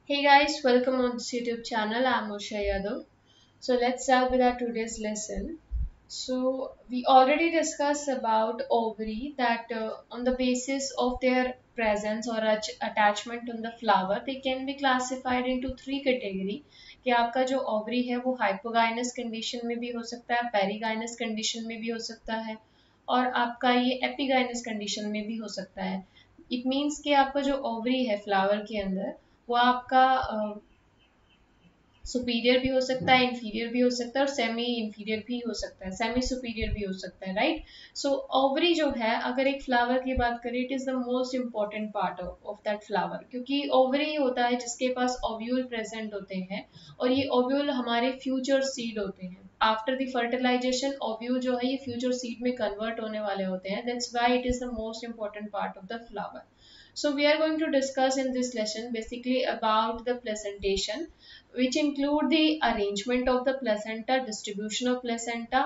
Hey guys, welcome on this YouTube channel. I'm Usha Yadav. So let's start with our today's lesson. So we already discussed about ovary that on the basis of their presence or attachment on the flower, they can be classified into three category. कि आपका जो ovary है वो hypogynous condition में भी हो सकता है, perigynous condition में भी हो सकता है और आपका ये epigynous condition में भी हो सकता है. It means कि आपका जो ovary है flower के अंदर वो आपका सुपीरियर भी हो सकता है, इंफीरियर भी हो सकता है और सेमी इंफीरियर भी हो सकता है, सेमी सुपीरियर भी हो सकता है, राइट. सो ओवरी जो है, अगर एक फ्लावर की बात करें, it is the most important part of that flower, क्योंकि ओवरी होता है जिसके पास ओव्यूल प्रेजेंट होते हैं और ये ओव्यूल हमारे फ्यूचर सीड होते हैं. आफ्टर द फर्टिलाइजेशन ओव्यूल जो है ये फ्यूचर सीड में कन्वर्ट होने वाले होते हैं. That's why it is the most important part of the flower. So we are going to discuss in this lesson basically about the placentation, which include the arrangement of the placenta, distribution of placenta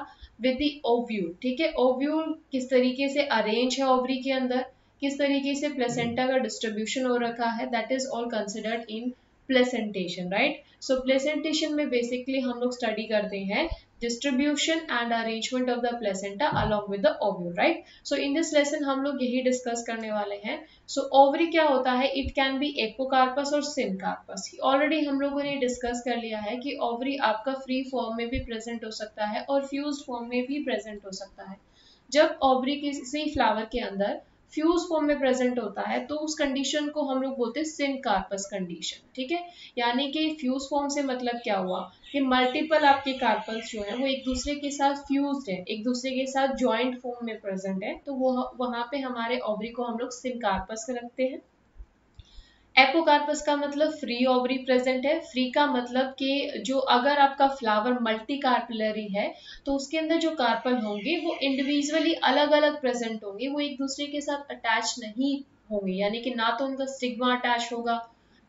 with the ovule. ठीक है, ovule किस तरीके से arrange है ovary के अंदर, किस तरीके से placenta का distribution हो रखा है, that is all considered in placentation, right? So placentation में basically हम लोग study करते हैं distribution and arrangement of the placenta along with the ovule, right? So in this lesson हम लोग यही discuss करने वाले हैं. So ovary क्या होता है? It can be एपोकार्पस और सिनकार्पस. ऑलरेडी हम लोगों ने डिस्कस कर लिया है कि ओवरी आपका फ्री फॉर्म में भी प्रेजेंट हो सकता है और फ्यूज फॉर्म में भी प्रेजेंट हो सकता है. जब ओवरी किसी फ्लावर के अंदर फ्यूज फॉर्म में प्रेजेंट होता है तो उस कंडीशन को हम लोग बोलते हैं सिनकार्पस कंडीशन. ठीक है, यानी कि फ्यूज फॉर्म से मतलब क्या हुआ कि मल्टीपल आपके कार्पल्स जो है वो एक दूसरे के साथ फ्यूज्ड है, एक दूसरे के साथ जॉइंट फॉर्म में प्रेजेंट है, तो वो वहां पे हमारे ओवरी को हम लोग सिनकार्पस रखते हैं. एपोकार्पस का मतलब फ्री ओवरी प्रेजेंट है. फ्री का मतलब कि जो अगर आपका फ्लावर मल्टी कार्पलरी है तो उसके अंदर जो कार्पल होंगे वो इंडिविजुअली अलग अलग प्रेजेंट होंगे, वो एक दूसरे के साथ अटैच नहीं होंगे, यानी कि ना तो उनका स्टिग्मा अटैच होगा,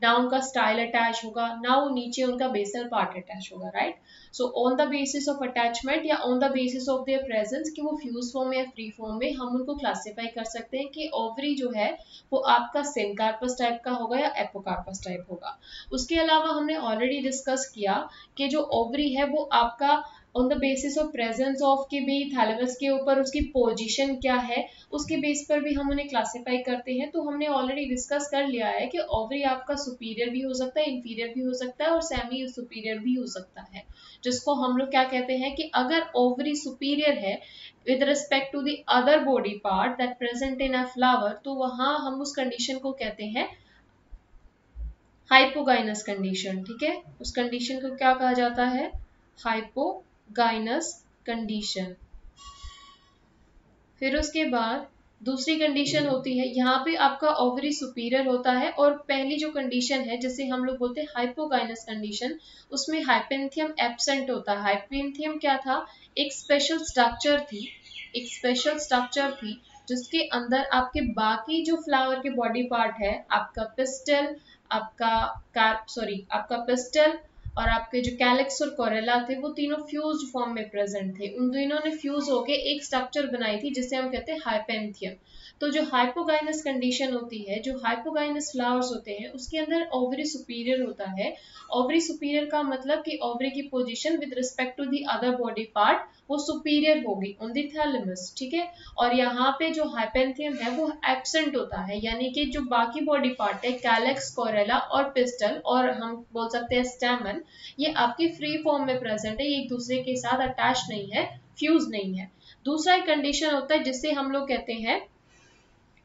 ना उनका स्टाइल अटैच होगा, ना वो नीचे उनका बेसल पार्ट अटैच होगा, right. So on the basis of attachment या on the basis of their presence कि वो फ्यूज फॉर्म या फ्री फॉर्म में हम उनको क्लासिफाई कर सकते हैं कि ओवरी जो है वो आपका सिनकार्पस टाइप का होगा या एपोकार्पस टाइप होगा. उसके अलावा हमने ऑलरेडी डिस्कस किया कि जो ओवरी है वो आपका on the basis of presence of के भी थैलेमस के ऊपर उसकी पोजीशन क्या है उसके बेस पर भी हम उन्हें क्लासिफाई करते हैं. तो हमने ऑलरेडी डिस्कस कर लिया है कि ओवरी आपका सुपीरियर भी हो सकता है, इंफीरियर भी हो सकता है और सेमी सुपीरियर भी हो सकता है, जिसको हम लोग क्या कहते हैं कि अगर ओवरी सुपीरियर है with respect to the other body part that present in a flower, तो वहां हम उस कंडीशन को कहते हैं हाइपोगाइनस कंडीशन. ठीक है, उस कंडीशन को क्या कहा जाता है? Hypogynous condition. फिर उसके बाद दूसरी कंडीशन होती है, यहाँ पे आपका ओवरी सुपीरियर होता है और पहली जो कंडीशन है जिसे हम लोग बोलते हैं हाइपोगाइनस कंडीशन, उसमें हाइपेंथियम एब्सेंट होता है. हाइपेंथियम क्या था? एक स्पेशल स्ट्रक्चर थी, एक स्पेशल स्ट्रक्चर थी जिसके अंदर आपके बाकी जो फ्लावर के बॉडी पार्ट है, आपका पिस्टल, आपका पिस्टल और आपके जो कैलिक्स और कोरेला थे वो तीनों फ्यूज्ड फॉर्म में प्रेजेंट थे. उन तीनों ने फ्यूज होके एक स्ट्रक्चर बनाई थी जिसे हम कहते हैं हाइपेंथियम. तो जो हाइपोगाइनस कंडीशन होती है, जो हाइपोगाइनस फ्लावर्स होते हैं उसके अंदर ओवरी सुपीरियर होता है. ओवरी सुपीरियर का मतलब कि ओवरी की position with respect to the other body part वो सुपीरियर होगी ऑन द थैलेमस. ठीक है, और यहाँ पे जो हाइपेंथियम है वो एब्सेंट होता है, यानी कि जो बाकी बॉडी पार्ट है कैलेक्स, कोरेला और पिस्टल और हम बोल सकते हैं स्टेमन, ये आपकी फ्री फॉर्म में प्रेजेंट है, ये एक दूसरे के साथ अटैच नहीं है, फ्यूज नहीं है. दूसरा एक कंडीशन होता है जिससे हम लोग कहते हैं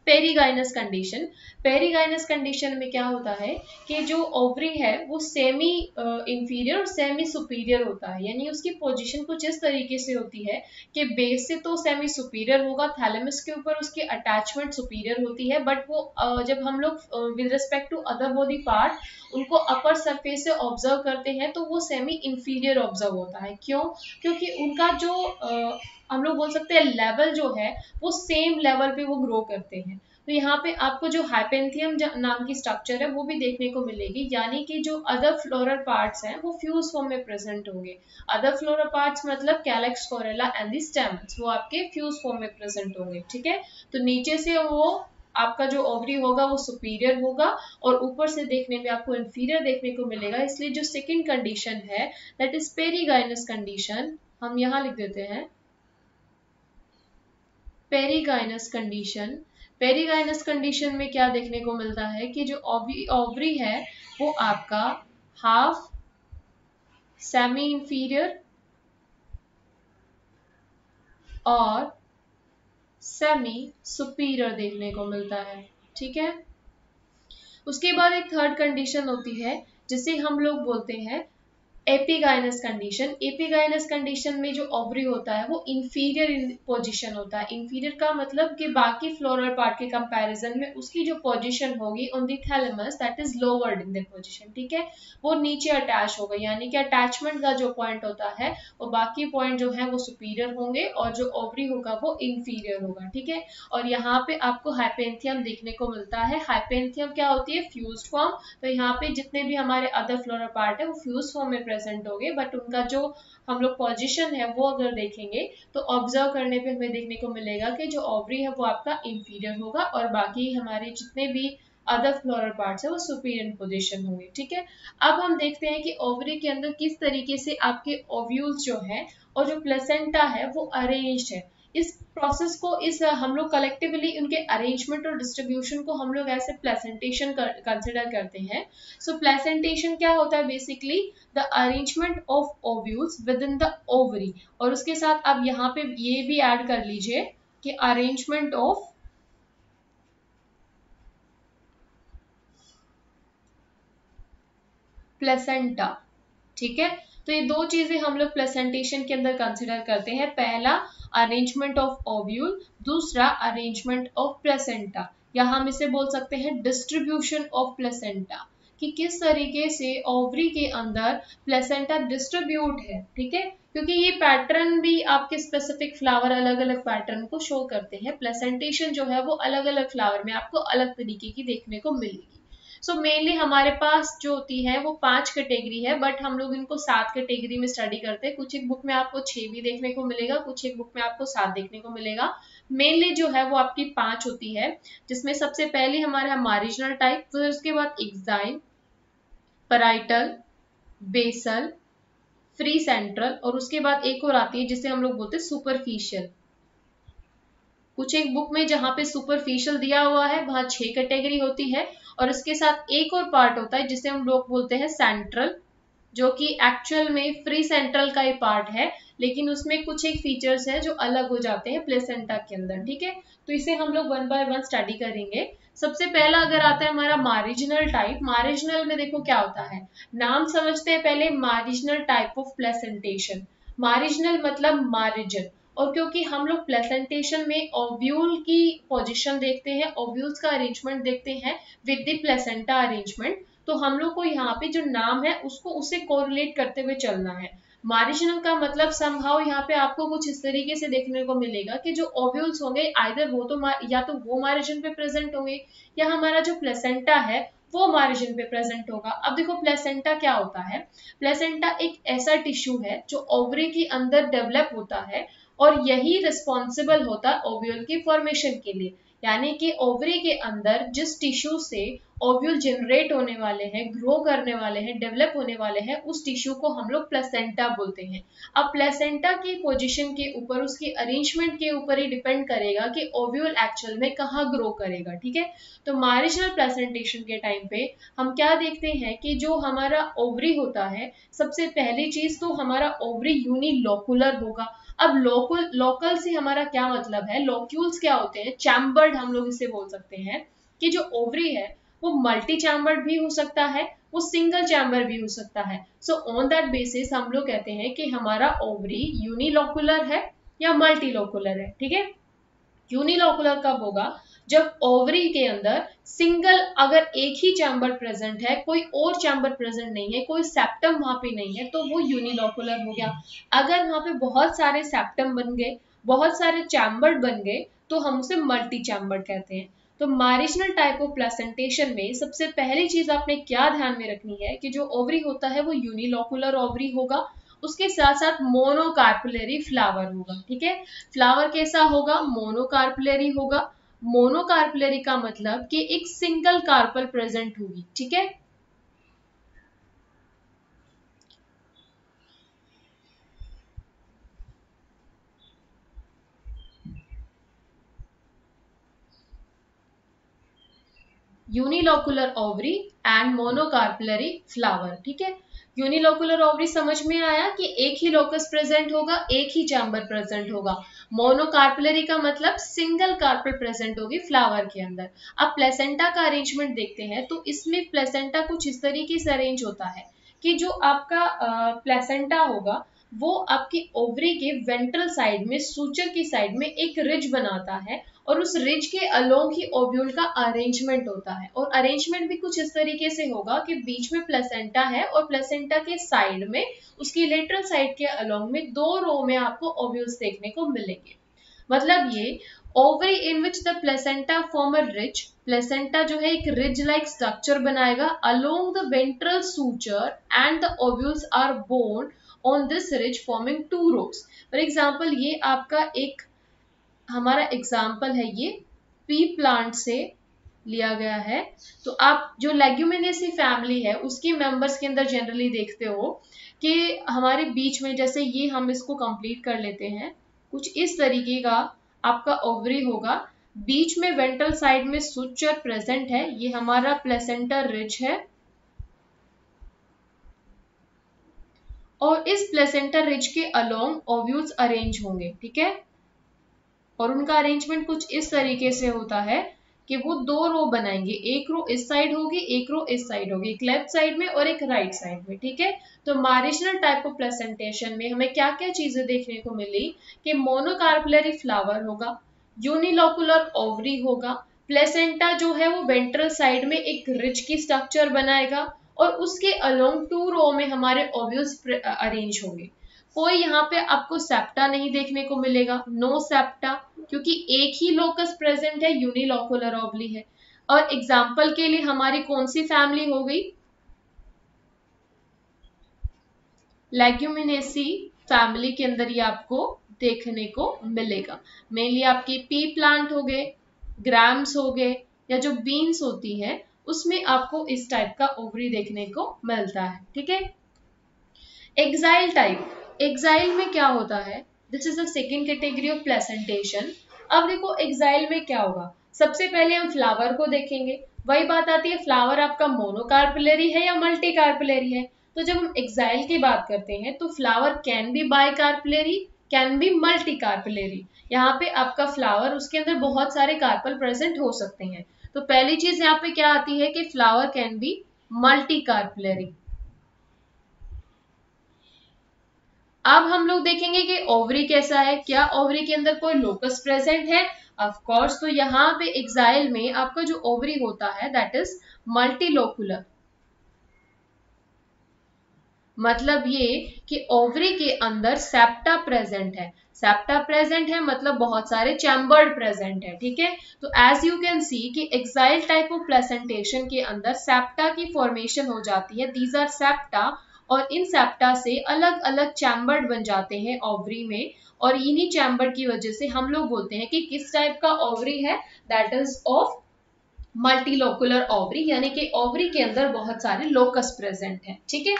पेरीगाइनस कंडीशन. पेरीगाइनस कंडीशन में क्या होता है कि जो ओवरी है वो सेमी इंफीरियर और सेमी सुपीरियर होता है, यानी उसकी पोजीशन कुछ इस तरीके से होती है कि बेस से तो सेमी सुपीरियर होगा, थैलेमस के ऊपर उसकी अटैचमेंट सुपीरियर होती है, बट वो जब हम लोग with respect to other body part उनको अपर सरफेस से ऑब्जर्व करते हैं तो वो सेमी इंफीरियर ऑब्जर्व होता है. क्यों? क्योंकि उनका जो हम लोग बोल सकते हैं लेवल जो है वो सेम लेवल पे वो ग्रो करते हैं. तो यहाँ पे आपको जो हाइपेंथियम नाम की स्ट्रक्चर है वो भी देखने को मिलेगी, यानी कि जो अदर फ्लोरल पार्ट्स हैं वो फ्यूज फॉर्म में प्रेजेंट होंगे. अदर फ्लोरल पार्ट्स मतलब कैलेक्स, कोरेला एंड द स्टेमन्स, वो आपके फ्यूज फॉर्म में प्रेजेंट होंगे. ठीक है, तो नीचे से वो आपका जो ओवरी होगा वो सुपीरियर होगा और ऊपर से देखने में आपको इंफीरियर देखने को मिलेगा। इसलिए जो सेकंड कंडीशन है दैट इज पेरीगाइनस कंडीशन, हम यहाँ लिख देते हैं पेरीगाइनस कंडीशन। पेरीगाइनस कंडीशन में क्या देखने को मिलता है कि जो ओवरी है वो आपका हाफ सेमी इंफीरियर और सेमी सुपीरियर देखने को मिलता है। ठीक है, उसके बाद एक थर्ड कंडीशन होती है जिसे हम लोग बोलते हैं एपिगाइनस कंडीशन। एपिगाइनस कंडीशन में जो ओवरी होता है वो इंफीरियर पोजीशन होता है। इंफीरियर का मतलब कि बाकी फ्लोरल पार्ट के कंपैरिजन में उसकी जो पोजीशन होगी on the thalamus that is lowered in the position. ठीक है, वो नीचे अटैच होगा, यानी कि अटैचमेंट का जो पॉइंट होता है वो बाकी पॉइंट जो है वो सुपीरियर होंगे और जो ओवरी होगा वो इंफीरियर होगा। ठीक है, और यहाँ पे आपको हाइपेंथियम देखने को मिलता है। हाइपेंथियम क्या होती है? Fused form. तो यहाँ पे जितने भी हमारे अदर फ्लोरल पार्ट है वो फ्यूज फॉर्म में प्रेजेंट हो गए, बट उनका जो हम लोग पोजीशन है वो अगर देखेंगे तो ऑब्जर्व करने पे हमें देखने को मिलेगा कि जो ओवरी है वो आपका इंफीरियर होगा और बाकी हमारे जितने भी अदर फ्लोरल पार्ट्स है वो सुपीरियर पोजीशन होंगे। ठीक है, अब हम देखते हैं कि ओवरी के अंदर किस तरीके से आपके ओव्यूल्स जो है और जो प्लेसेंटा है वो अरेंज्ड है। इस प्रोसेस को हम लोग कलेक्टिवली उनके अरेंजमेंट और डिस्ट्रीब्यूशन को हम लोग ऐसे प्लेसेंटेशन कंसिडर करते हैं। सो प्लेसेंटेशन क्या होता है? Basically the arrangement of ovules with in the ovary, और उसके साथ आप यहाँ पे ये भी ऐड कर लीजिए कि अरेंजमेंट ऑफ प्लेसेंटा। ठीक है, तो ये दो चीजें हम लोग प्लेसेंटेशन के अंदर कंसिडर करते हैं। पहला अरेंजमेंट ऑफ ओव्यूल, दूसरा अरेंजमेंट ऑफ प्लेसेंटा, या हम इसे बोल सकते हैं डिस्ट्रीब्यूशन ऑफ प्लेसेंटा, कि किस तरीके से ओवरी के अंदर प्लेसेंटा डिस्ट्रीब्यूट है। ठीक है, क्योंकि ये पैटर्न भी आपके स्पेसिफिक फ्लावर अलग अलग पैटर्न को शो करते हैं। प्लेसेंटेशन जो है वो अलग अलग फ्लावर में आपको अलग तरीके की देखने को मिलेगी। सो मेनली हमारे पास जो होती है वो 5 कैटेगरी है, बट हम लोग इनको 7 कैटेगरी में स्टडी करते हैं। कुछ एक बुक में आपको 6 भी देखने को मिलेगा, कुछ एक बुक में आपको 7 देखने को मिलेगा। मेनली जो है वो आपकी 5 होती है, जिसमें सबसे पहली हमारा मार्जिनल टाइप, फिर उसके बाद axile, parietal, basal, free central, और उसके बाद एक और आती है जिसे हम लोग बोलते हैं सुपरफिशियल। कुछ एक बुक में जहां पे सुपरफिशियल दिया हुआ है वहां 6 कैटेगरी होती है, और इसके साथ एक और पार्ट होता है जिसे हम लोग बोलते हैं सेंट्रल, जो कि एक्चुअल में फ्री सेंट्रल का ही पार्ट है, लेकिन उसमें कुछ एक फीचर्स है जो अलग हो जाते हैं प्लेसेंटा के अंदर। ठीक है, तो इसे हम लोग वन बाय वन स्टडी करेंगे। सबसे पहला अगर आता है हमारा मार्जिनल टाइप। मार्जिनल में देखो क्या होता है, नाम समझते हैं पहले। Marginal type of placentation, marginal मतलब मार्जिन, और क्योंकि हम लोग प्लेसेंटेशन में ओव्यूल की पोजीशन देखते हैं, ओव्यूल्स का अरेंजमेंट देखते हैं विद द प्लेसेंटा अरेंजमेंट, तो हम लोग को यहाँ पे जो नाम है उसको उससे कोरिलेट करते हुए चलना है। मार्जिनल का मतलब समहाउ यहाँ पे आपको कुछ इस तरीके से देखने को मिलेगा कि जो ओव्यूल्स होंगे आइदर वो तो या तो वो मार्जिन पे प्रेजेंट होंगे, या हमारा जो प्लेसेंटा है वो मार्जिन पे प्रेजेंट होगा। अब देखो प्लेसेंटा क्या होता है। प्लेसेंटा एक ऐसा टिश्यू है जो ओवरी के अंदर डेवलप होता है, और यही रिस्पॉन्सिबल होता है ओव्यूल की फॉर्मेशन के लिए। यानी कि ओवरी के अंदर जिस टिश्यू से ओव्यूल जनरेट होने वाले हैं, ग्रो करने वाले हैं, डेवलप होने वाले हैं, उस टिश्यू को हम लोग प्लेसेंटा बोलते हैं। अब प्लेसेंटा की पोजीशन के ऊपर, उसकी अरेंजमेंट के ऊपर ही डिपेंड करेगा कि ओव्यूल एक्चुअल में कहाँ ग्रो करेगा। ठीक है, तो मार्जिनल प्लेसेंटेशन के टाइम पे हम क्या देखते हैं कि जो हमारा ओवरी होता है, सबसे पहली चीज तो हमारा ओवरी यूनिलोकुलर होगा। अब लोकल से हमारा क्या मतलब है, लोक्यूल्स क्या होते हैं, चैम्बर्ड हम लोग इसे बोल सकते हैं, कि जो ओवरी है वो मल्टी चैम्बर्ड भी हो सकता है, वो सिंगल चैम्बर भी हो सकता है। सो ऑन दैट बेसिस हम लोग कहते हैं कि हमारा ओवरी यूनिलोकुलर है या मल्टीलोकुलर है। ठीक है, यूनिलोकुलर कब होगा, जब ओवरी के अंदर सिंगल अगर एक ही चैम्बर प्रेजेंट है, कोई और चैम्बर प्रेजेंट नहीं है, कोई सेप्टम वहां पे नहीं है, तो वो यूनिलोकुलर हो गया। अगर वहां पे बहुत सारे सेप्टम बन गए, बहुत सारे चैम्बर बन गए, तो हम उसे मल्टी चैम्बर कहते हैं। तो मार्जिनल टाइप ऑफ प्लेसेंटेशन में सबसे पहली चीज आपने क्या ध्यान में रखनी है कि जो ओवरी होता है वो यूनिलोकुलर ओवरी होगा, उसके साथ साथ मोनोकार्पुलरी फ्लावर होगा। ठीक है, फ्लावर कैसा होगा, मोनोकार्पुलरी होगा, मोनोकार्पलरी का मतलब कि एक सिंगल कार्पल प्रेजेंट होगी, ठीक है। Unilocular ovary and monocarpellary flower, ठीक है। यूनिलोकुलर ओवरी समझ में आया कि एक ही लोकस प्रेजेंट होगा, एक ही चैम्बर प्रेजेंट होगा। मोनोकार्पलरी का मतलब सिंगल कार्पल प्रेजेंट होगी फ्लावर के अंदर। अब प्लेसेंटा का अरेंजमेंट देखते हैं, तो इसमें प्लेसेंटा कुछ इस तरीके से अरेंज होता है कि जो आपका प्लेसेंटा होगा वो आपकी ओवरी के वेंट्रल साइड में, सूचर की साइड में एक रिज बनाता है, और उस रिज के अलोंग ही ओव्यूल का अरेंजमेंट होता है। और अरेंजमेंट भी कुछ इस तरीके से होगा कि बीच में प्लेसेंटा है और प्लेसेंटा के साइड में, उसकी लेटरल साइड के अलोंग में 2 रो में आपको ओव्यूल्स देखने को मिलेंगे। मतलब ये ovary in which the placenta form a ridge, placenta जो है एक रिज लाइक स्ट्रक्चर बनाएगा along the ventral suture and the ovules are borne on this ridge forming 2 rows. For example ये आपका एक हमारा एग्जाम्पल है, ये पी प्लांट से लिया गया है। तो आप जो लेग्यूमिनेसी फैमिली है उसके मेंबर्स के अंदर जनरली देखते हो कि हमारे बीच में, जैसे ये हम इसको कंप्लीट कर लेते हैं, कुछ इस तरीके का आपका ओवरी होगा, बीच में वेंट्रल साइड में सूचर प्रेजेंट है, ये हमारा प्लेसेंटा रिज है, और इस प्लेसेंटा रिज के अलोंग ओव्यूल्स अरेंज होंगे, ठीक है। और उनका अरेंजमेंट कुछ इस तरीके से होता है कि वो 2 रो बनाएंगे, एक रो इस साइड होगी, एक रो इस साइड होगी, एक लेफ्ट साइड में और एक राइट साइड में, ठीक है। तो मारिजिनल टाइप ऑफ प्रेजेंटेशन में हमें क्या क्या चीजें देखने को मिली कि मोनोकार्पलरी फ्लावर होगा, यूनिलोकुलर ओवरी होगा, प्लेसेंटा जो है वो वेंट्रल साइड में एक रिज की स्ट्रक्चर बनाएगा, और उसके अलोंग 2 रो में हमारे ओव्यूल्स अरेंज होंगे। कोई यहाँ पे आपको सेप्टा नहीं देखने को मिलेगा, नो सेप्टा, क्योंकि एक ही लोकस प्रेजेंट है, यूनिलोकुलर ओवली है। और एग्जाम्पल के लिए हमारी कौन सी फैमिली हो गई, लेग्यूमिनेसी फैमिली के अंदर ये आपको देखने को मिलेगा। मेनली आपके पी प्लांट हो गए, ग्राम्स हो गए, या जो बीन्स होती है उसमें आपको इस टाइप का ओवरी देखने को मिलता है, ठीक है। एक्साइल टाइप, एक्साइल में क्या होता है, this is the second category of placentation. अब देखो एक्साइल में क्या होगा, सबसे पहले हम फ्लावर को देखेंगे, वही बात आती है फ्लावर आपका मोनोकार्पलरी है या मल्टीकार्पलरी है। तो जब हम एक्साइल की बात करते हैं तो flower can be bicarpellary, can be multicarpellary. यहाँ पे आपका फ्लावर, उसके अंदर बहुत सारे कार्पल प्रेजेंट हो सकते हैं। तो पहली चीज यहाँ पे क्या आती है कि फ्लावर कैन बी मल्टीकार्पलरी। अब हम लोग देखेंगे कि ओवरी कैसा है, क्या ओवरी के अंदर कोई लोकस प्रेजेंट है, ऑफ कोर्स। तो यहाँ पे एक्साइल में आपका जो ओवरी होता है दैट इज मल्टीलोकुलर। मतलब ये कि ओवरी के अंदर सेप्टा प्रेजेंट है, सेप्टा प्रेजेंट है मतलब बहुत सारे चैम्बर्ड प्रेजेंट है, ठीक है। तो एज यू कैन सी कि एक्साइल टाइप ऑफ प्रेजेंटेशन के अंदर सेप्टा की फॉर्मेशन हो जाती है, दीज आर सेप्टा, और इन सेप्टा से अलग अलग चैम्बर्ड बन जाते हैं ओवरी में, और इन्हीं चैम्बर की वजह से हम लोग बोलते हैं कि किस टाइप का ओवरी है, दैट इज ऑफ मल्टीलोकुलर ओवरी, यानी कि ओवरी के अंदर बहुत सारे लोकस प्रेजेंट हैं, ठीक है।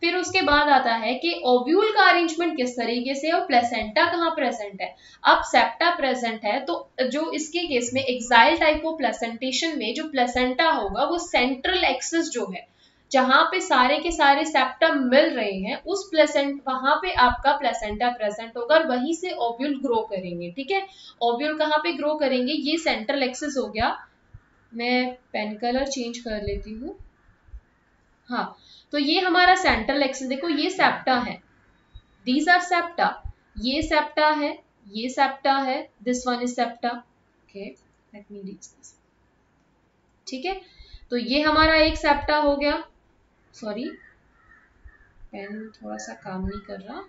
फिर उसके बाद आता है कि ओव्यूल का अरेंजमेंट किस तरीके से, और प्लेसेंटा कहाँ प्रेजेंट है। अब सेप्टा प्रेजेंट है तो जो इसके केस में एक्साइल टाइप ऑफ प्लेसेंटेशन में जो प्लेसेंटा होगा वो सेंट्रल एक्सिस जो है, जहां पे सारे के सारे सेप्टम मिल रहे हैं, उस प्लेसेंट वहां पे आपका प्लेसेंटा प्रेजेंट होगा, और वहीं से ओव्यूल ग्रो करेंगे, ठीक है। ओव्यूल कहाँ पे ग्रो करेंगे, ये सेंट्रल एक्सिस हो गया। मैं पेन कलर चेंज कर लेती हूँ। हाँ, तो ये हमारा सेंट्रल एक्सिस, देखो ये सेप्टा है, दीज आर सेप्टा, ये सेप्टा है, ये सेप्टा है, this one is septa, okay let me reach this, ठीक है। तो ये हमारा एक सेप्टा हो गया, सॉरी पेन थोड़ा सा काम नहीं कर रहा।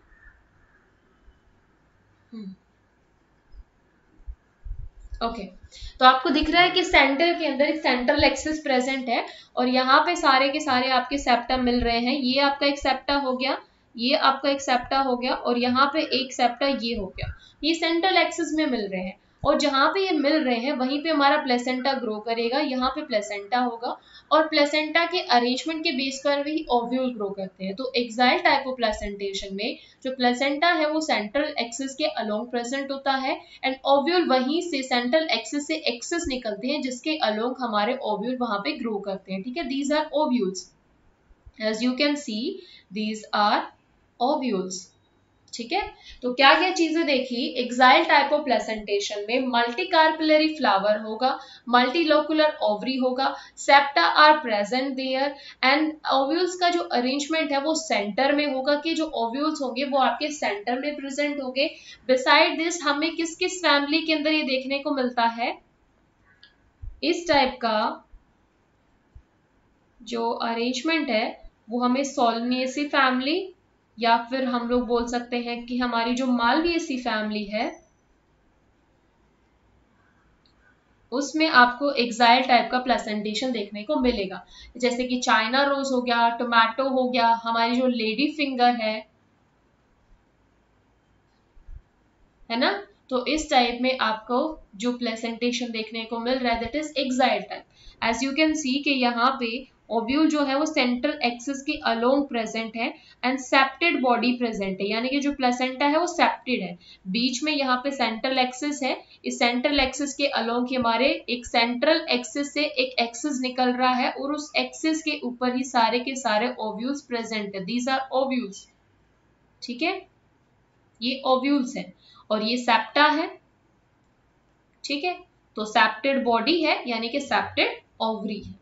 ओके तो आपको दिख रहा है कि सेंटर के अंदर एक सेंट्रल एक्सिस प्रेजेंट है, और यहाँ पे सारे के सारे आपके सेप्टा मिल रहे हैं। ये आपका एक सेप्टा हो गया, ये आपका एक सेप्टा हो गया, और यहाँ पे एक सेप्टा ये हो गया, ये सेंट्रल एक्सिस में मिल रहे हैं। और जहां पे ये मिल रहे हैं वहीं पे हमारा प्लेसेंटा ग्रो करेगा, यहाँ पे प्लेसेंटा होगा और प्लेसेंटा के अरेंजमेंट के बेस पर भी ओव्यूल ग्रो करते हैं। तो एक्साइल टाइप ऑफ प्लेसेंटेशन में जो प्लेसेंटा है वो सेंट्रल एक्सिस के अलोंग प्रेजेंट होता है एंड ओव्यूल वहीं से सेंट्रल एक्सिस से एक्सिस निकलते हैं जिसके अलोंग हमारे ओव्यूल वहां पे ग्रो करते हैं। ठीक है, these are ovules. As you can see, these are ovules। ठीक है, तो क्या क्या चीजें देखी, एक्साइल टाइप ऑफ प्लेसेंटेशन में मल्टी कार्पिलरी फ्लावर होगा, मल्टीलोकुलर ओवरी होगा, septa are present there and ovules का जो अरेंजमेंट है वो सेंटर में होगा कि जो ओव्यूल्स होंगे वो आपके सेंटर में प्रेजेंट होंगे। बिसाइड दिस हमें किस किस फैमिली के अंदर ये देखने को मिलता है, इस टाइप का जो अरेंजमेंट है वो हमें सोलनेसी फैमिली या फिर हम लोग बोल सकते हैं कि हमारी जो मालवियसी फैमिली है उसमें आपको एक्साइल टाइप का प्लेसेंटेशन देखने को मिलेगा। जैसे कि चाइना रोज हो गया, टोमेटो हो गया, हमारी जो लेडी फिंगर है ना, तो इस टाइप में आपको जो प्लेसेंटेशन देखने को मिल रहा है that is axile type. As you can see कि यहाँ पे ओव्यूल जो है वो सेंट्रल एक्सिस के अलोंग प्रेजेंट है एंड सेप्टेड बॉडी प्रेजेंट है, यानी कि जो प्लेसेंटा है वो सेप्टेड है, बीच में यहाँ पे सेंट्रल एक्सिस है, इस सेंट्रल एक्सिस के अलोंग ही हमारे एक सेंट्रल एक्सिस से एक एक्सिस निकल रहा है और उस एक्सिस के ऊपर ही सारे के सारे ओव्यूल्स प्रेजेंट है। These are ovules. ठीक है, ये ओव्यूल्स है और ये सेप्टा है। ठीक है, तो सेप्टेड बॉडी है यानी कि सेप्टेड ओवरी है।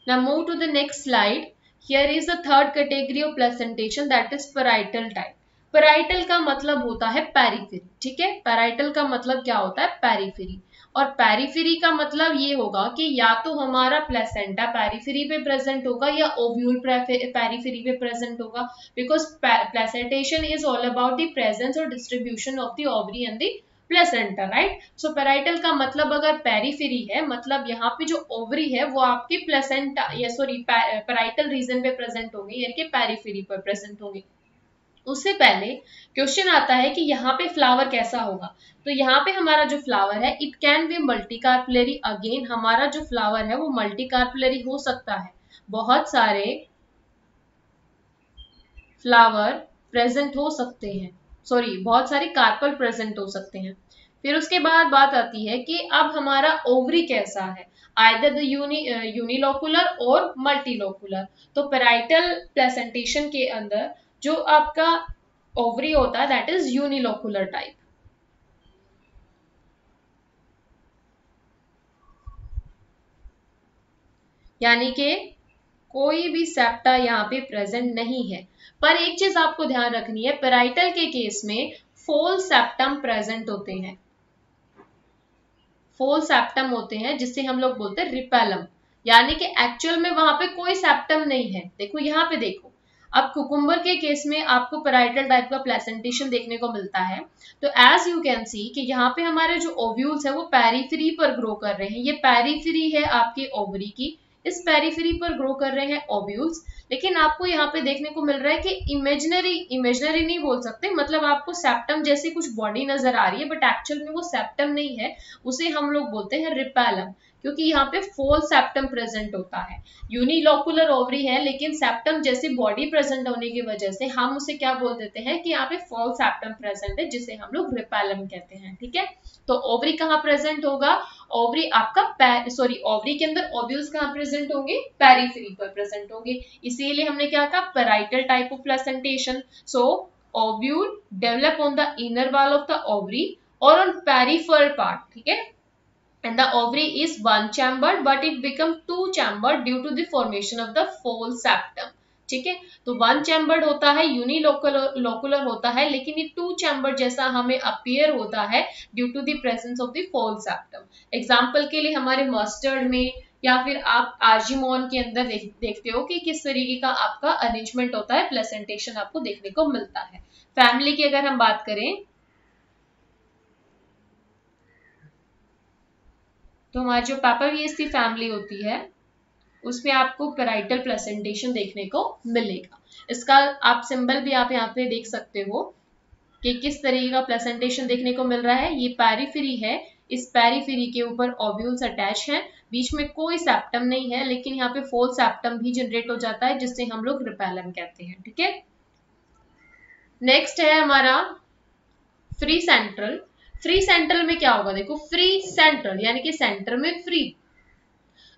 Now move to the next slide. Here is the third category of placentation, that is parietal type. Parietal का मतलब होता है पेरिफेरी। ठीक है, parietal का मतलब क्या होता है, पेरिफेरी। और पेरिफेरी का मतलब ये होगा कि या तो हमारा प्लेसेंटा पेरिफेरी पे प्रेजेंट होगा या ओव्यूल पेरिफेरी पे प्रेजेंट होगा, because placentation is all about the presence और distribution of the ovary and the placenta, right. So parietal का मतलब अगर पेरिफेरी है, मतलब यहाँ पे जो ओवरी है वो आपके प्लेसेंटा या सॉरी पेराइटल रीजन पे प्रेजेंट होंगे यानी कि पेरिफेरी पर प्रेजेंट होंगे। उससे पहले क्वेश्चन आता है कि यहाँ पे फ्लावर कैसा होगा, तो यहाँ पे हमारा जो फ्लावर है इट कैन बी मल्टीकार्पुलरी। अगेन हमारा जो फ्लावर है वो मल्टीकार्पुलरी हो सकता है, बहुत सारे फ्लावर प्रेजेंट हो सकते हैं, सॉरी बहुत सारे कार्पल प्रेजेंट हो सकते हैं। फिर उसके बाद बात आती है कि अब हमारा ओवरी कैसा है, आइदर द यूनिलोकुलर और मल्टीलोकुलर। तो पेराइटल प्लेसेंटेशन के अंदर जो आपका ओवरी होता है दैट इज यूनिलोकुलर टाइप, यानी कि कोई भी सेप्टा यहाँ पे प्रेजेंट नहीं है। पर एक चीज आपको ध्यान रखनी है, पेराइटल के केस में फोल सेप्टम प्रेजेंट होते हैं, फोल सेप्टम होते हैं जिससे हम लोग बोलते हैं रिपेलम, यानी कि एक्चुअल में वहां पे कोई सेप्टम नहीं है। देखो यहाँ पे देखो, अब कुकुम्बर के केस में आपको पेराइटल टाइप का प्लेसेंटेशन देखने को मिलता है। तो एज यू कैन सी कि यहाँ पे हमारे जो ओव्यूल्स है वो पेरिफेरी पर ग्रो कर रहे हैं, ये पेरिफेरी है आपकी ओवरी की, इस पेरिफेरी पर ग्रो कर रहे हैं ओव्यूल्स। लेकिन आपको यहाँ पे देखने को मिल रहा है कि इमेजिनरी नहीं बोल सकते, मतलब आपको सेप्टम जैसी कुछ बॉडी नजर आ रही है बट एक्चुअल में वो सेप्टम नहीं है, उसे हम लोग बोलते हैं रिपेलम, क्योंकि यहाँ पे फोल सेप्टम प्रेजेंट होता है। यूनिलोकुलर ओवरी है लेकिन सेप्टम जैसी बॉडी प्रेजेंट होने की वजह से हम उसे क्या बोल देते हैं कि यहाँ पे फोल सेप्टम प्रेजेंट है जिसे हम लोग रिपेलम कहते हैं। ठीक है, तो ओवरी कहाँ प्रेजेंट होगा, ओवरी आपका सॉरी ओवरी के अंदर ओव्यूल्स कहाँ प्रेजेंट होंगे, पेरिफेरी पर प्रेजेंट होंगे, इसीलिए हमने क्या कहा parietal type of placentation. So ovule develop on the inner wall of the ovary और ऑन पेरिफेरल पार्ट। ठीक है, and the ovary is one chambered but it become two chambered due to the formation of the fold septum। ठीक है, तो one chambered होता है, unilocular होता है, लेकिन ये टू चैम्बर्ड जैसा हमें अपीयर होता है due to the presence of the fold septum. Example के लिए हमारे मस्टर्ड में या फिर आप आर्जिमोन के अंदर देखते हो कि किस तरीके का आपका अरेंजमेंट होता है, प्लेसेंटेशन आपको देखने को मिलता है। फैमिली की अगर हम बात करें तो हमारी जो पापाविएसी फैमिली होती है उसमें आपको पेराइटल प्लेसेंटेशन देखने को मिलेगा। इसका आप सिंबल भी आप यहाँ पे देख सकते हो, कि किस तरीके का प्लेसेंटेशन देखने को मिल रहा है। ये पेरिफेरी है, इस पेरिफेरी के ऊपर ओव्यूल्स अटैच हैं, बीच में कोई सेप्टम नहीं है, लेकिन यहाँ पे फोल सेप्टम भी जनरेट हो जाता है जिससे हम लोग रिपेलम कहते हैं। ठीक है, नेक्स्ट है हमारा फ्री सेंट्रल। फ्री सेंट्रल में क्या होगा, देखो फ्री सेंट्रल यानी कि सेंटर में फ्री।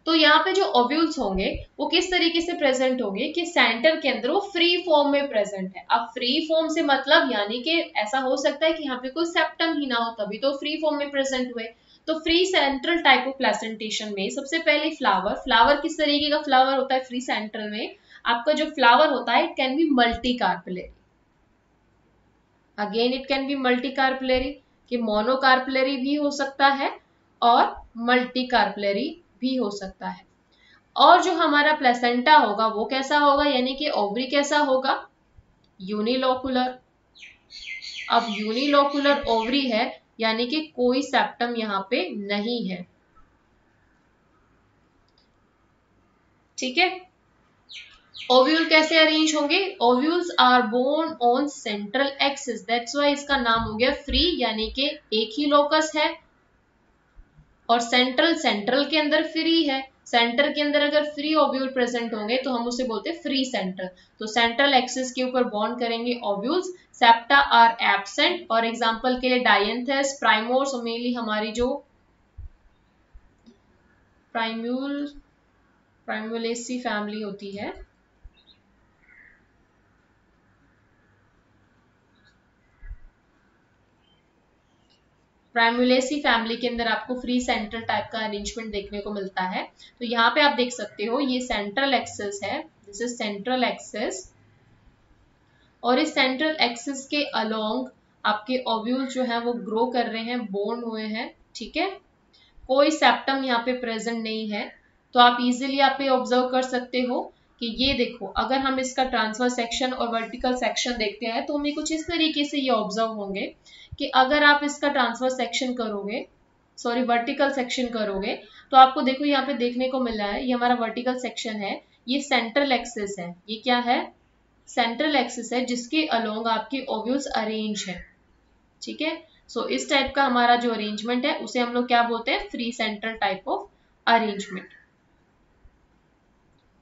तो यहाँ पे जो ओव्यूल्स होंगे वो किस तरीके से प्रेजेंट होंगे कि सेंटर के अंदर वो फ्री फॉर्म में प्रेजेंट है। अब फ्री फॉर्म से मतलब यानी कि ऐसा हो सकता है कि यहाँ पे कोई सेप्टम ही ना हो, तभी तो फ्री फॉर्म में प्रेजेंट हुए। तो free central type of placentation में सबसे पहले फ्लावर किस तरीके का फ्लावर होता है फ्री सेंट्रल में, आपका जो फ्लावर होता है it can be multi carpellary. Again it can be multi carpellary, कि मोनोकार्पेलरी भी हो सकता है और मल्टी कार्पेलरी भी हो सकता है। और जो हमारा प्लेसेंटा होगा वो कैसा होगा, यानी कि ओवरी कैसा होगा, यूनिलोकुलर। अब यूनिलोकुलर ओवरी है यानी कि कोई सेप्टम यहाँ पे नहीं है। ठीक है, ओव्यूल कैसे अरेंज होंगे, ovules are borne on central axis, that's why इसका नाम हो गया फ्री, यानी कि एक ही लोकस है। और सेंट्रल के अंदर फ्री है, सेंटर के अंदर अगर फ्री ओव्यूल प्रेजेंट होंगे तो हम उसे बोलते हैं फ्री सेंट्रल। तो सेंट्रल एक्सिस के ऊपर बॉन्ड करेंगे ओव्यूल्स, सेप्टा आर एब्सेंट। और एग्जांपल के लिए डायंथस, प्राइमोर्स और मेनली हमारी जो प्राइमुलेसी फैमिली होती है, प्राइमुलेसी फैमिली के अंदर आपको फ्री सेंट्रल टाइप का अरेंजमेंट देखने को मिलता है। तो यहाँ पे आप देख सकते हो ये सेंट्रल एक्सिस है, दिस इज सेंट्रल एक्सिस, और इस सेंट्रल एक्सिस के अलोंग आपके ओव्यूल जो है वो ग्रो कर रहे हैं, बोर्न हुए हैं। ठीक है, कोई सेप्टम यहाँ पे प्रेजेंट नहीं है। तो आप इजीली आप ये ऑब्जर्व कर सकते हो कि ये देखो, अगर हम इसका ट्रांसफर सेक्शन और वर्टिकल सेक्शन देखते हैं तो हमें कुछ इस तरीके से ये ऑब्जर्व होंगे कि अगर आप इसका ट्रांसफर सेक्शन करोगे, सॉरी वर्टिकल सेक्शन करोगे, तो आपको देखो यहाँ पे देखने को मिल रहा है, ये हमारा वर्टिकल सेक्शन है, ये सेंट्रल एक्सिस है, ये क्या है, सेंट्रल एक्सिस है जिसके अलोंग आपके ओव्यूल्स अरेंज है। ठीक है, सो इस टाइप का हमारा जो अरेंजमेंट है उसे हम लोग क्या बोलते हैं, free central type of arrangement.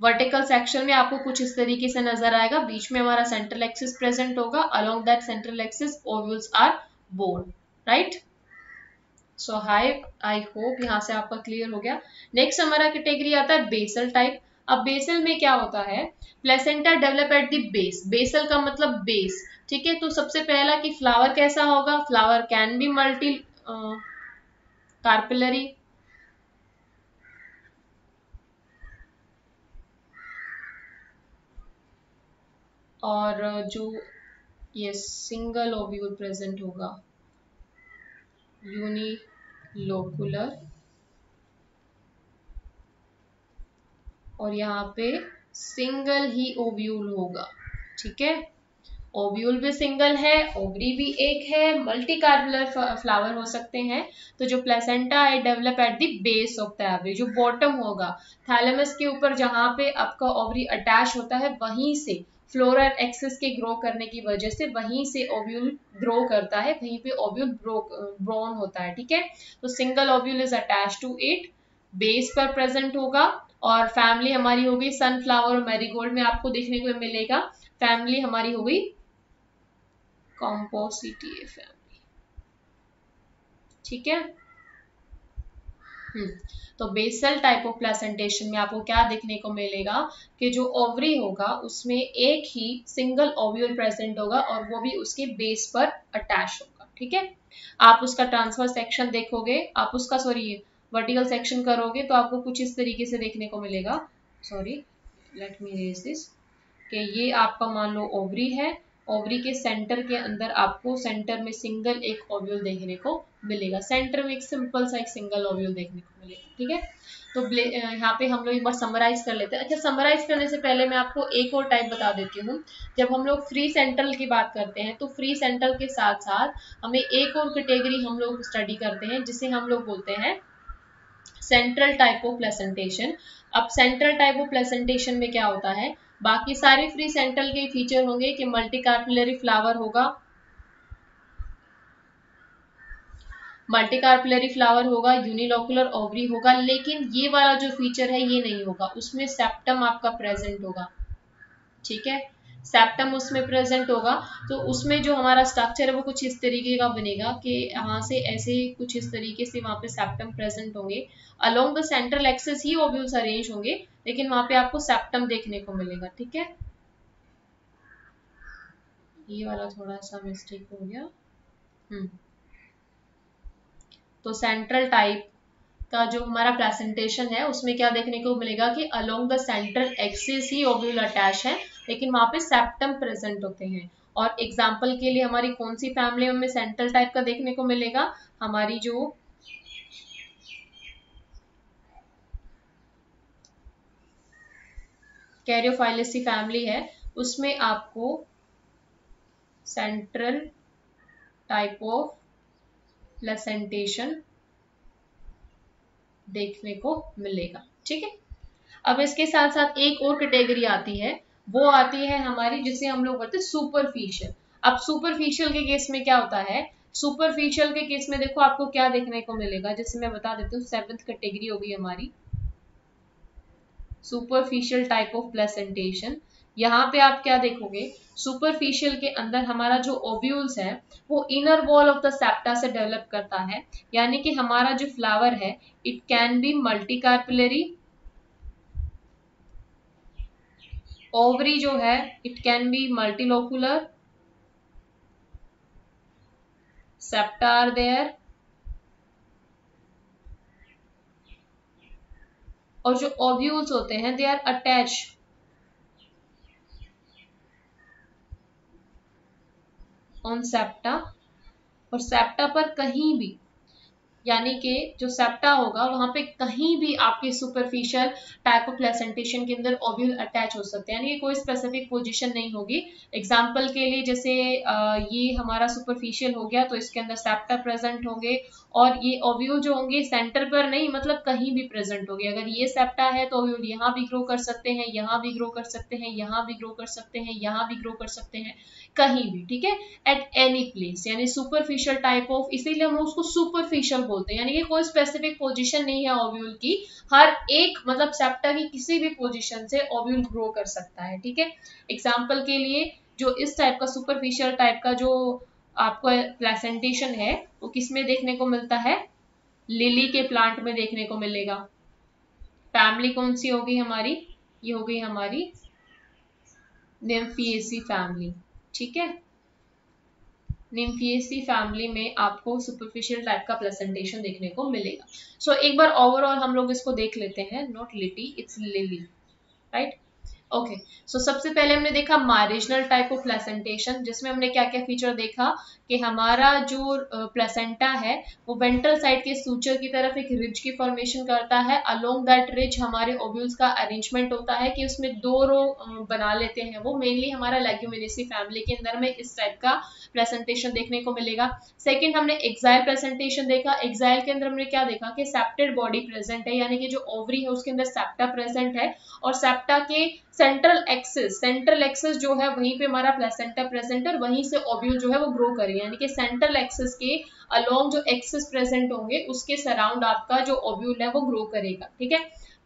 Vertical section में आपको कुछ इस तरीके से नजर आएगा, बीच में हमारा सेंट्रल एक्सिस प्रेजेंट होगा, along that central axis ovules are borne, right. So I hope यहाँ से आपका क्लियर हो गया। नेक्स्ट हमारा कैटेगरी आता है बेसल टाइप। अब बेसल में क्या होता है, placenta develop at the base, basal का मतलब बेस। ठीक है, तो सबसे पहला कि फ्लावर कैसा होगा, flower can be multi carpellary, और जो ये सिंगल ओव्यूल प्रेजेंट होगा यूनिलोकुलर, और यहाँ पे सिंगल ही ओव्यूल होगा। ठीक है, ओव्यूल भी सिंगल है, ओवरी भी एक है, मल्टी कार्पेलर फ्लावर हो सकते हैं। तो जो प्लेसेंटा है develop at the base of the every, जो बॉटम होगा थैलेमस के ऊपर जहां पे आपका ओवरी अटैच होता है, वहीं से फ्लोरल एक्सिस के ग्रो करने की वजह से वहीं से ओव्यूल ग्रो करता है, वहीं पे ओव्यूल ब्रोन होता है। ठीक है, तो single ovule is attach to it, base पर प्रेजेंट होगा। और फैमिली हमारी होगी सनफ्लावर और मैरीगोल्ड में आपको देखने को मिलेगा, फैमिली हमारी हो गई कॉम्पोसिटिए फैमिली। ठीक है, तो बेसल टाइप ऑफ प्लेसेंटेशन में आपको क्या देखने को मिलेगा कि जो ओवरी होगा उसमें एक ही सिंगल ओव्यूल प्रेजेंट होगा और वो भी उसके बेस पर अटैच होगा। ठीक है, आप उसका ट्रांसफर सेक्शन देखोगे, आप उसका सॉरी वर्टिकल सेक्शन करोगे तो आपको कुछ इस तरीके से देखने को मिलेगा, sorry let me raise this, कि ये आपका मान लो ओवरी है, ओवरी के सेंटर के अंदर आपको सेंटर में सिंगल एक ओव्यूल देखने को मिलेगा, सेंटर में एक सिंपल सा एक सिंगल ओव्यूल देखने को मिलेगा। ठीक है, तो यहाँ पे हम लोग एक बार समराइज कर लेते हैं। अच्छा, समराइज करने से पहले मैं आपको एक और टाइप बता देती हूँ। जब हम लोग फ्री सेंट्रल की बात करते हैं तो फ्री सेंट्रल के साथ साथ हमें एक और कैटेगरी हम लोग स्टडी करते हैं जिसे हम लोग बोलते हैं सेंट्रल टाइप ऑफ प्लेसेंटेशन। अब सेंट्रल टाइप ऑफ प्लेसेंटेशन में क्या होता है, बाकी सारे फ्री सेंट्रल के फीचर होंगे कि मल्टी कार्पेलरी फ्लावर होगा, मल्टी कार्पेलरी फ्लावर होगा, यूनिलोकुलर ओवरी होगा, लेकिन ये वाला जो फीचर है ये नहीं होगा, उसमें सेप्टम आपका प्रेजेंट होगा। ठीक है, सेप्टम उसमें प्रेजेंट होगा। तो उसमें जो हमारा स्ट्रक्चर है वो कुछ इस तरीके का बनेगा कि यहाँ से ऐसे कुछ इस तरीके से वहां पे सेप्टम प्रेजेंट होंगे। Along the central axis he ovules arrange होंगे, लेकिन वहां पे आपको सेप्टम देखने को मिलेगा। ठीक है, ये वाला थोड़ा सा मिस्टेक हो गया। तो सेंट्रल टाइप का जो हमारा प्रेजेंटेशन है उसमें क्या देखने को मिलेगा कि along the central axis he ovule attach है, लेकिन वहां पे सेप्टम प्रेजेंट होते हैं। और एग्जांपल के लिए हमारी कौन सी फैमिली में सेंट्रल टाइप का देखने को मिलेगा, हमारी जो कैरियोफाइलेसी फैमिली है उसमें आपको सेंट्रल टाइप ऑफ प्रेजेंटेशन देखने को मिलेगा। ठीक है, अब इसके साथ साथ एक और कैटेगरी आती है, वो आती है हमारी जिसे हम लोग बोलते हैं सुपरफिशियल। अब सुपरफिशियल के केस में क्या होता है, सुपरफिशियल के केस में देखो आपको क्या देखने को मिलेगा, जैसे मैं बता देती हूँ, 7th कैटेगरी होगी हमारी सुपरफिशियल टाइप ऑफ प्रेजेंटेशन। यहाँ पे आप क्या देखोगे, सुपरफिशियल के अंदर हमारा जो ओव्यूल्स है वो inner wall of the septa से डेवलप करता है, यानी कि हमारा जो फ्लावर है it can be multicarpellary, ovary जो है it can be multilocular, septa are there, और जो ओव्यूल्स होते हैं they are attach on septa, और सेप्टा पर कहीं भी, यानी कि जो सेप्टा होगा वहां पे कहीं भी आपके सुपरफिशियल टाइप ऑफ प्रेजेंटेशन के अंदर ओव्यूल अटैच हो सकते हैं, यानी कि कोई स्पेसिफिक पोजीशन नहीं होगी। एग्जांपल के लिए जैसे ये हमारा सुपरफिशियल हो गया तो इसके अंदर सेप्टा प्रेजेंट होंगे, और ये ओव्यूल जो होंगे सेंटर पर नहीं, मतलब कहीं भी प्रेजेंट होंगे। अगर ये सेप्टा है तो ओव्यूल यहाँ भी ग्रो कर सकते हैं, यहाँ भी ग्रो कर सकते हैं, यहाँ भी ग्रो कर सकते हैं, यहाँ भी ग्रो कर सकते हैं, कहीं भी। ठीक है, एट एनी प्लेस, यानी सुपरफिशियल टाइप ऑफ, इसीलिए हम उसको सुपरफिशियल बोलते हैं, यानी कि कोई स्पेसिफिक पोजीशन नहीं है ओव्यूल की, हर एक मतलब सेप्टा की किसी भी पोजीशन से ओव्यूल ग्रो कर सकता है। ठीक है, एग्जांपल के लिए जो इस टाइप का सुपरफिशियल टाइप का जो आपको प्रेजेंटेशन है वो किस में देखने को मिलता है, लिली के प्लांट में देखने को मिलेगा। फैमिली कौन सी होगी हमारी, ये हो गई हमारी निम्फिएसी फैमिली। ठीक है, निम्फिएसी फैमिली में आपको सुपरफिशियल टाइप का प्रेजेंटेशन देखने को मिलेगा। सो एक बार ओवरऑल हम लोग इसको देख लेते हैं, नॉट लिटी it's lily, right. Okay, so सबसे पहले हमने देखा मार्जिनल टाइप ऑफ प्लेसेंटेशन, जिसमें हमने क्या क्या फीचर देखा कि हमारा जो प्लेसेंटा है वो वेंट्रल साइड के सूचर की तरफ एक रिज की फॉर्मेशन करता है। अलोंग दैट रिज हमारे ओव्यूल्स का अरेंजमेंट होता है कि उसमें 2 रो बना लेते हैं, वो मेनली हमारा लेग्यूमिनेसी फैमिली के अंदर में इस टाइप का प्रेजेंटेशन देखने को मिलेगा। सेकंड हमने एक्साइल प्रेजेंटेशन देखा, एक्साइल के अंदर हमने क्या देखा कि सेप्टेड बॉडी प्रेजेंट है, यानी कि जो ओवरी है उसके अंदर सेप्टा प्रेजेंट है, और सेप्टा के सेंट्रल एक्सिस जो है वहीं पे हमारा प्लेसेंटा प्रेजेंट है, और वहीं से ओव्यूल जो है वो ग्रो करेंगे, यानी कि सेंट्रल एक्सिस के अलोंग जो एक्सिस प्रेजेंट होंगे उसके सराउंड आपका जो ओव्यूल है वो ग्रो करेगा। ठीक है,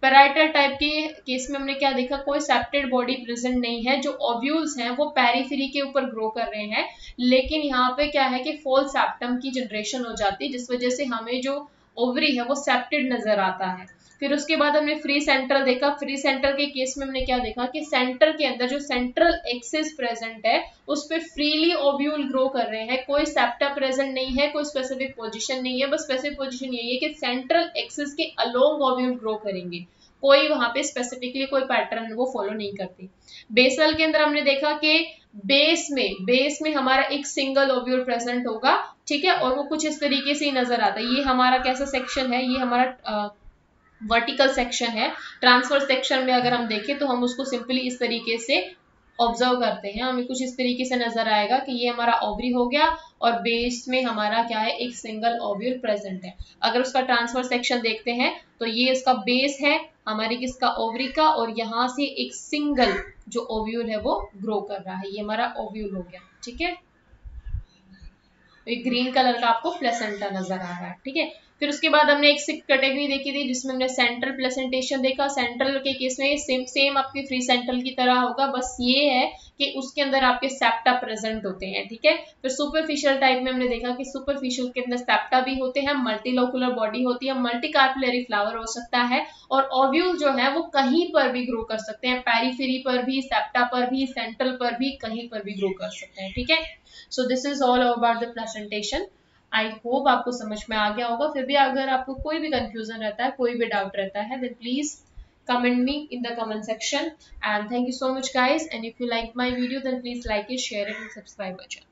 पैराइटल टाइप के केस में हमने क्या देखा, कोई सेप्टेड बॉडी प्रेजेंट नहीं है, जो ओव्यूल्स हैं वो पेरिफेरी के ऊपर ग्रो कर रहे हैं, लेकिन यहाँ पे क्या है कि फॉल सेप्टम की जनरेशन हो जाती है, जिस वजह से हमें जो ओवरी है वो सेप्टेड नजर आता है। फिर उसके बाद हमने फ्री सेंट्रल देखा, फ्री सेंट्रल के केस में हमने क्या देखा कि सेंटर के अंदर जो सेंट्रल एक्सिस प्रेजेंट है उस पे फ्रीली ओव्यूल ग्रो कर रहे हैं, कोई सेप्टा प्रेजेंट नहीं है, कोई स्पेसिफिक पोजीशन नहीं है, बस स्पेसिफिक पोजीशन यही है कि सेंट्रल एक्सिस के अलोंग ओव्यूल ग्रो करेंगे, कोई वहां पे स्पेसिफिकली कोई पैटर्न वो फॉलो नहीं करती। बेसल के अंदर हमने देखा कि बेस में हमारा एक सिंगल ओव्यूल प्रेजेंट होगा। ठीक है, और वो कुछ इस तरीके से ही नजर आता है। ये हमारा कैसा सेक्शन है, ये हमारा वर्टिकल सेक्शन है। ट्रांसफर सेक्शन में अगर हम देखें तो हम उसको सिंपली इस तरीके से ऑब्जर्व करते हैं, हमें कुछ इस तरीके से नजर आएगा कि ये हमारा ओवरी हो गया और बेस में हमारा क्या है, एक सिंगल ओव्यूल प्रेजेंट है। अगर उसका ट्रांसफर सेक्शन देखते हैं तो ये इसका बेस है हमारी किसका, ओवरी का, और यहाँ से एक सिंगल जो ओव्यूल है वो ग्रो कर रहा है, ये हमारा ओव्यूल हो गया। ठीक है, एक ग्रीन कलर का आपको प्लेसेंटा नजर आ रहा है, ठीक है। फिर उसके बाद हमने एक सिक्स कैटेगरी देखी थी जिसमें हमने सेंट्रल प्लेसेंटेशन देखा। सेंट्रल के केस में सेम आपकी फ्री सेंट्रल की तरह होगा, बस ये है कि उसके अंदर आपके सेप्टा प्रेजेंट होते हैं, ठीक है। फिर सुपरफिशियल टाइप में हमने देखा कि सुपरफिशियल के अंदर सेप्टा भी होते हैं, मल्टीलोकुलर बॉडी होती है, मल्टी कार्पिलरी फ्लावर हो सकता है, और ओव्यूल जो है वो कहीं पर भी ग्रो कर सकते हैं, पेरिफेरी पर भी, सेप्टा पर भी, सेंट्रल पर भी, कहीं पर भी ग्रो कर सकते हैं, ठीक है। So this is all about the presentation. I hope आपको समझ में आ गया होगा। फिर भी अगर आपको कोई भी कंफ्यूजन रहता है, कोई भी डाउट रहता है, then please comment me in the comment section, and thank you so much guys, and if you like my video then please like it, share it and subscribe my channel.